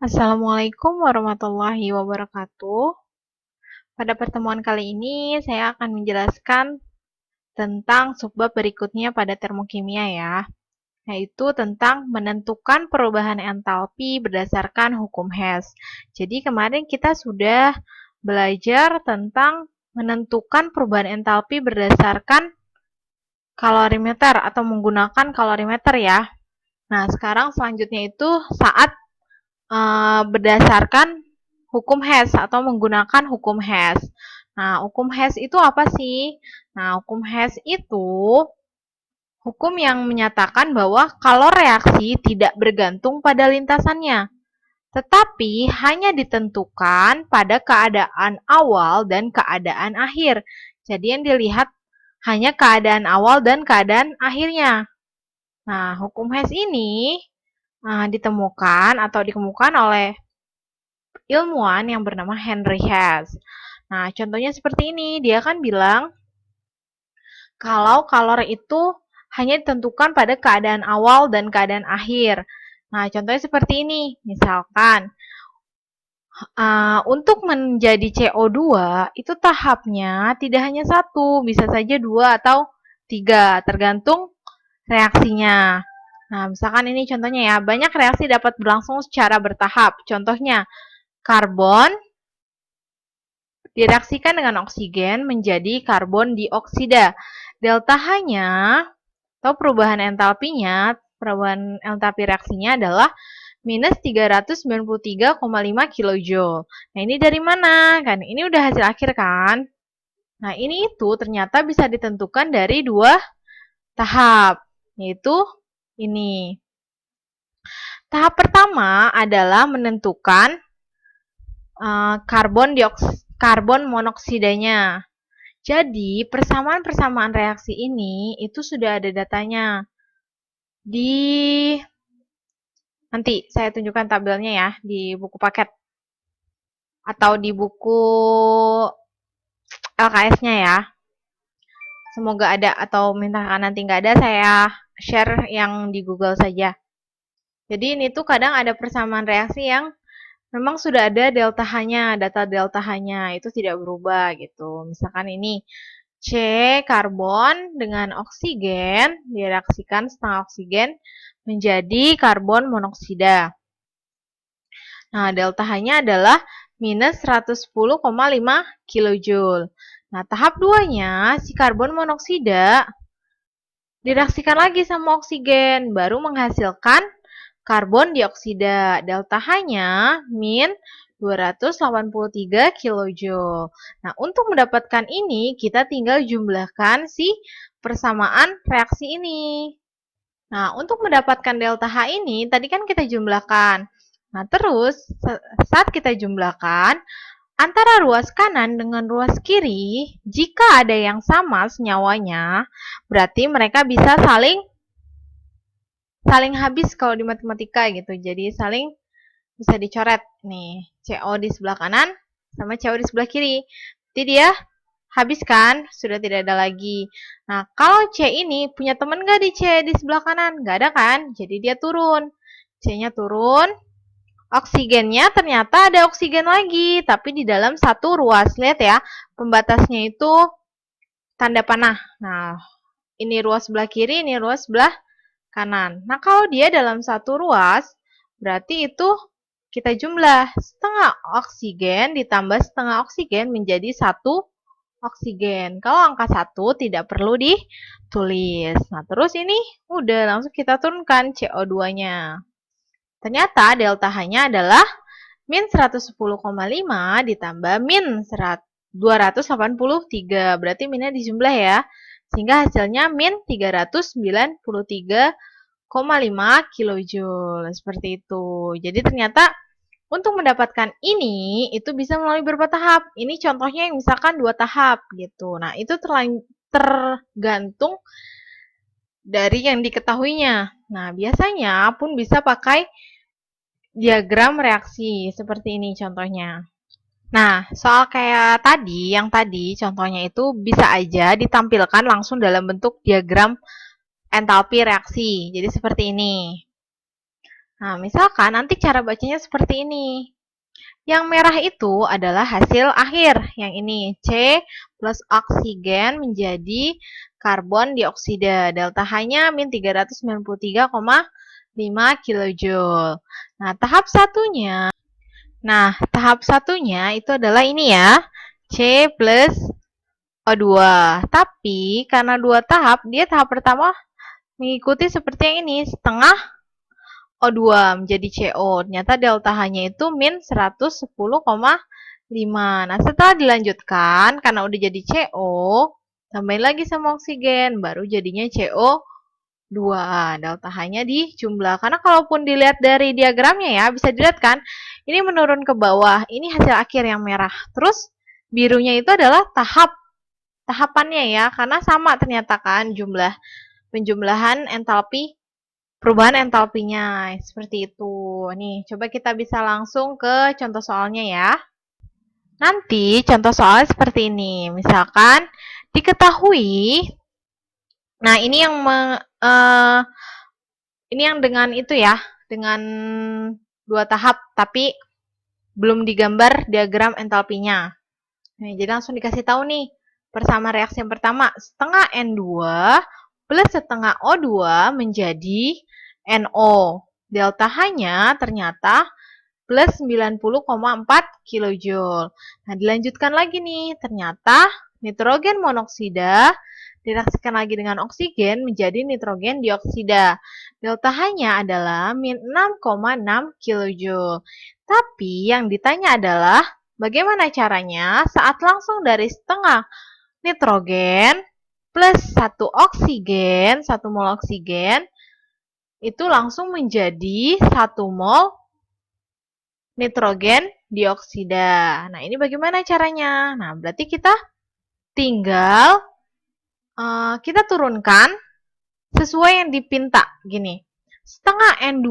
Assalamualaikum warahmatullahi wabarakatuh. Pada pertemuan kali ini, saya akan menjelaskan tentang subbab berikutnya pada termokimia ya, yaitu tentang menentukan perubahan entalpi berdasarkan hukum Hess. Jadi kemarin kita sudah belajar tentang menentukan perubahan entalpi berdasarkan kalorimeter atau menggunakan kalorimeter ya. Nah, sekarang selanjutnya itu saat berdasarkan hukum Hess atau menggunakan hukum Hess. Nah, hukum Hess itu apa sih? Nah, hukum Hess itu hukum yang menyatakan bahwa kalau reaksi tidak bergantung pada lintasannya, tetapi hanya ditentukan pada keadaan awal dan keadaan akhir. Jadi yang dilihat hanya keadaan awal dan keadaan akhirnya. Nah, hukum Hess ini ditemukan atau dikemukakan oleh ilmuwan yang bernama Henry Hess. Nah, contohnya seperti ini. Dia kan bilang kalau kalori itu hanya ditentukan pada keadaan awal dan keadaan akhir. Nah, contohnya seperti ini. Misalkan, untuk menjadi CO2, itu tahapnya tidak hanya satu, bisa saja dua atau tiga, tergantung reaksinya. Nah, misalkan ini contohnya ya, banyak reaksi dapat berlangsung secara bertahap. Contohnya, karbon direaksikan dengan oksigen menjadi karbon dioksida. Delta H-nya atau perubahan entalpinya, perubahan entalpi reaksinya adalah minus 393,5 kJ. Nah, ini dari mana? Kan ini udah hasil akhir kan? Nah, ini itu ternyata bisa ditentukan dari dua tahap, yaitu ini. Tahap pertama adalah menentukan karbon monoksidanya. Jadi, persamaan-persamaan reaksi ini itu sudah ada datanya. Nanti saya tunjukkan tabelnya ya di buku paket atau di buku LKS-nya ya. Semoga ada atau misalkan nanti nggak ada, saya share yang di Google saja. Jadi ini tuh kadang ada persamaan reaksi yang memang sudah ada delta H-nya, data delta H-nya itu tidak berubah gitu. Misalkan ini C karbon dengan oksigen direaksikan setengah oksigen menjadi karbon monoksida. Nah, delta H-nya adalah minus 110,5 kJ. Nah, tahap 2-nya si karbon monoksida direaksikan lagi sama oksigen, baru menghasilkan karbon dioksida. Delta H-nya min 283 kJ. Nah, untuk mendapatkan ini, kita tinggal jumlahkan si persamaan reaksi ini. Nah, untuk mendapatkan delta H ini, tadi kan kita jumlahkan. Nah, terus saat kita jumlahkan, antara ruas kanan dengan ruas kiri, jika ada yang sama senyawanya, berarti mereka bisa saling habis kalau di matematika gitu. Jadi saling bisa dicoret nih, CO di sebelah kanan sama CO di sebelah kiri. Jadi dia habis kan, sudah tidak ada lagi. Nah, kalau C ini punya teman nggak di C di sebelah kanan? Nggak ada kan? Jadi dia turun. C-nya turun, oksigennya ternyata ada oksigen lagi, tapi di dalam satu ruas. Lihat ya, pembatasnya itu tanda panah. Nah, ini ruas sebelah kiri, ini ruas sebelah kanan. Nah, kalau dia dalam satu ruas, berarti itu kita jumlah setengah oksigen ditambah setengah oksigen menjadi satu oksigen. Kalau angka 1 tidak perlu ditulis. Nah, terus ini udah langsung kita turunkan CO2-nya. Ternyata delta H-nya adalah min 110,5 ditambah min 283. Berarti minnya dijumlah ya. Sehingga hasilnya min 393,5 kilojoule. Seperti itu. Jadi ternyata untuk mendapatkan ini, itu bisa melalui beberapa tahap. Ini contohnya yang misalkan 2 tahap gitu. Nah, itu tergantung dari yang diketahuinya. Nah, biasanya pun bisa pakai diagram reaksi seperti ini contohnya. Nah, soal kayak tadi, yang tadi contohnya itu bisa aja ditampilkan langsung dalam bentuk diagram entalpi reaksi. Jadi seperti ini. Nah, misalkan nanti cara bacanya seperti ini. Yang merah itu adalah hasil akhir. Yang ini, C plus oksigen menjadi karbon dioksida. Delta H-nya min 393,5 kilojoule. Tahap satunya itu adalah ini ya, C plus O2. Tapi karena dua tahap, dia tahap pertama mengikuti seperti yang ini, setengah O2 menjadi CO. Ternyata delta H-nya itu min 110,5. Nah, setelah dilanjutkan, karena udah jadi CO, tambahin lagi sama oksigen, baru jadinya CO2. Delta H-nya di jumlah. Karena kalaupun dilihat dari diagramnya ya, bisa dilihat kan, ini menurun ke bawah. Ini hasil akhir yang merah. Terus, birunya itu adalah tahapannya ya, karena sama ternyata kan penjumlahan entalpi perubahan entalpinya seperti itu. Nih, coba kita bisa langsung ke contoh soalnya ya. Nanti contoh soal seperti ini. Misalkan diketahui, nah ini yang dengan itu ya, dengan dua tahap tapi belum digambar diagram entalpinya. Nah, jadi langsung dikasih tahu nih, persamaan reaksi yang pertama, setengah N2 plus setengah O2 menjadi NO. Delta H-nya ternyata plus 90,4 kilojoule. Nah, dilanjutkan lagi nih, ternyata nitrogen monoksida direaksikan lagi dengan oksigen menjadi nitrogen dioksida. Delta H-nya adalah min 6,6 kilojoule. Tapi yang ditanya adalah bagaimana caranya saat langsung dari setengah nitrogen plus 1 oksigen, 1 mol oksigen, itu langsung menjadi 1 mol nitrogen dioksida. Nah, ini bagaimana caranya? Nah, berarti kita tinggal kita turunkan sesuai yang dipinta. Gini, setengah N2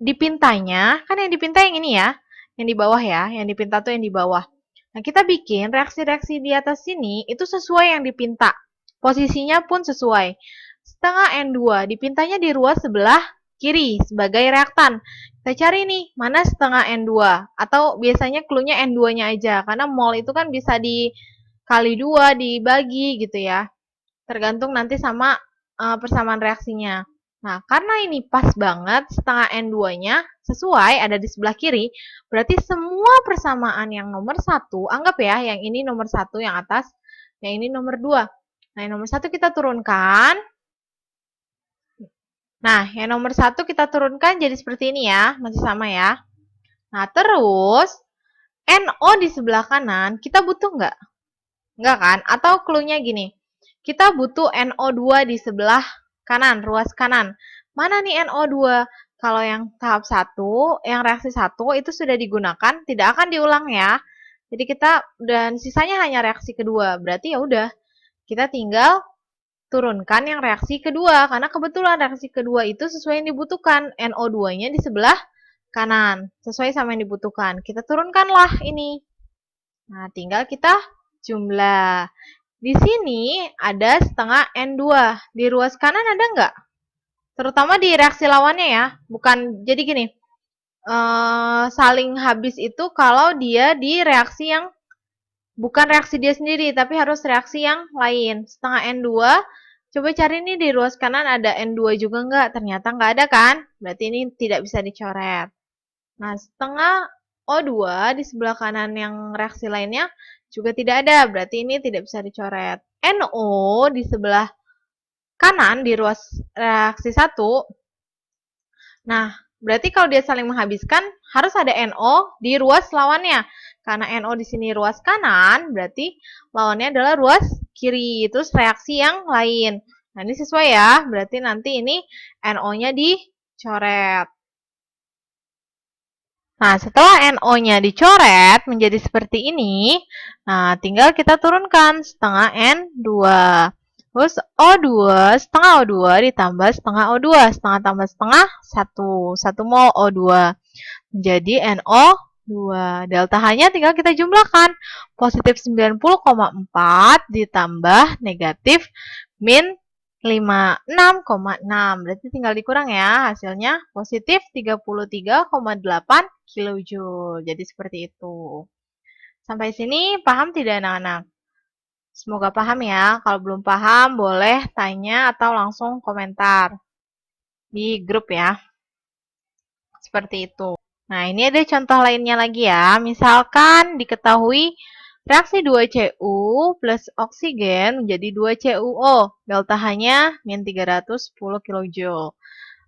dipintanya, kan yang dipinta yang ini ya, yang di bawah ya, yang dipinta tuh yang di bawah. Nah, kita bikin reaksi-reaksi di atas sini itu sesuai yang dipinta. Posisinya pun sesuai. Setengah N2 dipintanya di ruas sebelah kiri sebagai reaktan. Kita cari nih, mana setengah N2. Atau biasanya cluenya N2-nya aja. Karena mol itu kan bisa dikali 2, dibagi gitu ya. Tergantung nanti sama persamaan reaksinya. Nah, karena ini pas banget, setengah N2-nya sesuai, ada di sebelah kiri, berarti semua persamaan yang nomor 1, anggap ya, yang ini nomor 1 yang atas, yang ini nomor 2. Nah, yang nomor 1 kita turunkan. Nah, yang nomor 1 kita turunkan jadi seperti ini ya, masih sama ya. Nah, terus, NO di sebelah kanan, kita butuh nggak? Nggak kan? Atau clue-nya gini, kita butuh NO2 di sebelah kanan, ruas kanan. Mana nih NO2? Kalau yang tahap 1, yang reaksi 1 itu sudah digunakan, tidak akan diulang ya. Jadi dan sisanya hanya reaksi kedua. Berarti ya udah, kita tinggal turunkan yang reaksi kedua. Karena kebetulan reaksi kedua itu sesuai yang dibutuhkan. NO2-nya di sebelah kanan. Sesuai sama yang dibutuhkan. Kita turunkanlah ini. Nah, tinggal kita jumlah. Di sini ada setengah N2. Di ruas kanan ada nggak? Terutama di reaksi lawannya ya. Bukan, jadi gini, saling habis itu kalau dia di reaksi yang bukan reaksi dia sendiri, tapi harus reaksi yang lain. Setengah N2, coba cari nih di ruas kanan ada N2 juga nggak? Ternyata nggak ada kan? Berarti ini tidak bisa dicoret. Nah, setengah O2 di sebelah kanan yang reaksi lainnya juga tidak ada, berarti ini tidak bisa dicoret. NO di sebelah kanan di ruas reaksi 1. Nah, berarti kalau dia saling menghabiskan harus ada NO di ruas lawannya. Karena NO di sini ruas kanan, berarti lawannya adalah ruas kiri. Terus reaksi yang lain. Nah, ini sesuai ya. Berarti nanti ini NO-nya dicoret. Nah, setelah NO-nya dicoret menjadi seperti ini, nah tinggal kita turunkan setengah N2. Terus O2, setengah O2 ditambah setengah O2. Setengah tambah setengah, 1 mol O2. Menjadi NO2. Delta H-nya tinggal kita jumlahkan. Positif 90,4 ditambah negatif min 56,6. Berarti tinggal dikurang ya. Hasilnya positif 33,8 kilojoule. Jadi seperti itu. Sampai sini paham tidak anak-anak? Semoga paham ya. Kalau belum paham boleh tanya atau langsung komentar di grup ya. Seperti itu. Nah, ini ada contoh lainnya lagi ya. Misalkan diketahui reaksi 2Cu plus oksigen menjadi 2CuO. Delta H-nya min 310 kJ.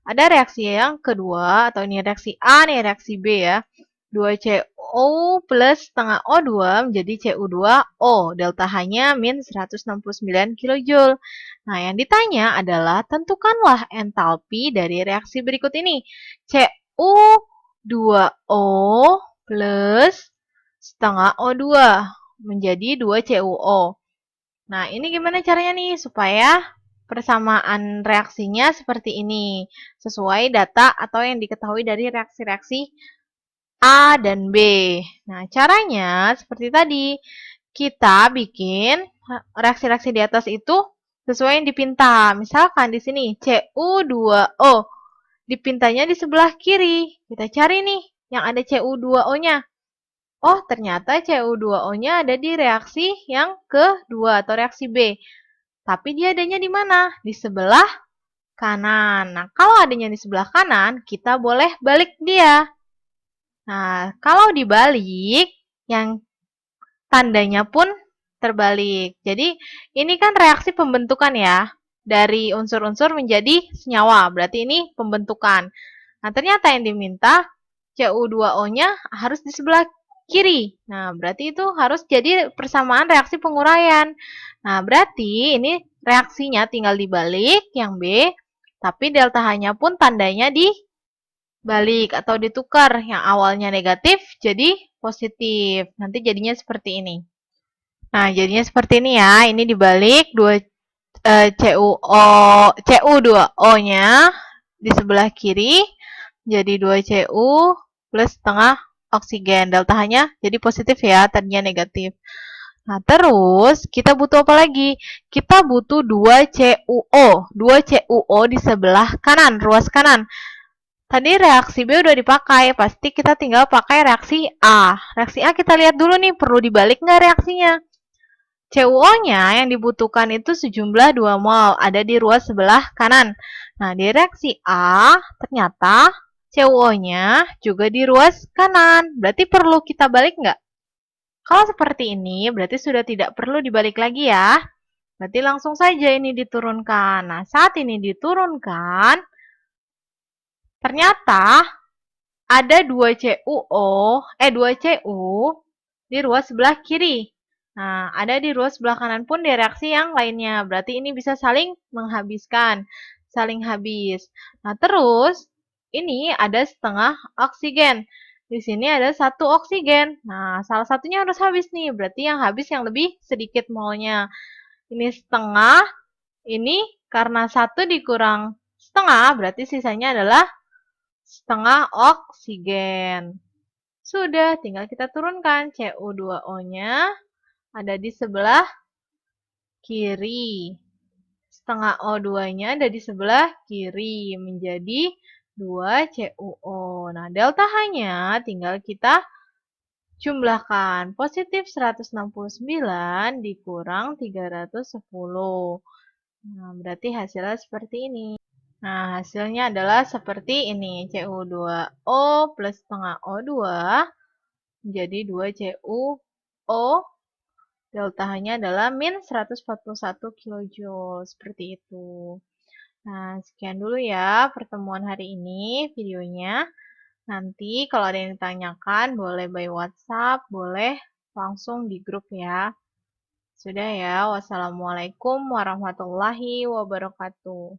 Ada reaksi yang kedua, atau ini reaksi A, nih reaksi B ya. 2Cu plus setengah O2 menjadi Cu2O. Delta H-nya min 169 kJ. Nah, yang ditanya adalah tentukanlah entalpi dari reaksi berikut ini. Cu2O plus setengah O2 menjadi 2CuO. Nah, ini gimana caranya nih supaya persamaan reaksinya seperti ini, sesuai data atau yang diketahui dari reaksi-reaksi A dan B. Nah, caranya seperti tadi. Kita bikin reaksi-reaksi di atas itu sesuai yang dipinta. Misalkan di sini Cu2O. Dipintanya di sebelah kiri. Kita cari nih yang ada Cu2O-nya. Oh, ternyata Cu2O-nya ada di reaksi yang kedua atau reaksi B. Tapi dia adanya di mana? Di sebelah kanan. Nah, kalau adanya di sebelah kanan, kita boleh balik dia. Nah, kalau dibalik, yang tandanya pun terbalik. Jadi, ini kan reaksi pembentukan ya. Dari unsur-unsur menjadi senyawa. Berarti ini pembentukan. Nah, ternyata yang diminta Cu2O-nya harus di sebelah kiri. Nah, berarti itu harus jadi persamaan reaksi penguraian. Nah, berarti ini reaksinya tinggal dibalik yang B, tapi delta H-nya pun tandanya dibalik atau ditukar. Yang awalnya negatif jadi positif. Nanti jadinya seperti ini. Nah, jadinya seperti ini ya. Ini dibalik Cu2O-nya di sebelah kiri jadi 2Cu plus setengah oksigen. Delta H-nya jadi positif ya, tadinya negatif. Nah, terus kita butuh apa lagi? Kita butuh 2CuO. 2CuO di sebelah kanan, ruas kanan. Tadi reaksi B udah dipakai, pasti kita tinggal pakai reaksi A. Reaksi A kita lihat dulu nih, perlu dibalik nggak reaksinya? CuO-nya yang dibutuhkan itu sejumlah 2 mol, ada di ruas sebelah kanan. Nah, di reaksi A, ternyata CuO-nya juga di ruas kanan. Berarti perlu kita balik nggak? Kalau seperti ini, berarti sudah tidak perlu dibalik lagi ya. Berarti langsung saja ini diturunkan. Nah, saat ini diturunkan, ternyata ada 2Cu di ruas sebelah kiri. Nah, ada di ruas sebelah kanan pun di reaksi yang lainnya. Berarti ini bisa saling menghabiskan, saling habis. Nah, terus ini ada setengah oksigen. Di sini ada 1 oksigen. Nah, salah satunya harus habis nih. Berarti yang habis yang lebih sedikit molnya. Ini setengah. Ini karena 1 dikurang setengah, berarti sisanya adalah setengah oksigen. Sudah, tinggal kita turunkan. Cu2O-nya ada di sebelah kiri. Setengah O2-nya ada di sebelah kiri. Menjadi 2CuO. Nah, delta H-nya tinggal kita jumlahkan. Positif 169 dikurang 310. Nah, berarti hasilnya seperti ini. Nah, hasilnya adalah seperti ini. Cu2O plus setengah O2 menjadi 2CuO. Delta H-nya adalah min 141 kJ. Seperti itu. Nah, sekian dulu ya pertemuan hari ini videonya. Nanti kalau ada yang ditanyakan, boleh by WhatsApp, boleh langsung di grup ya. Sudah ya, wassalamualaikum warahmatullahi wabarakatuh.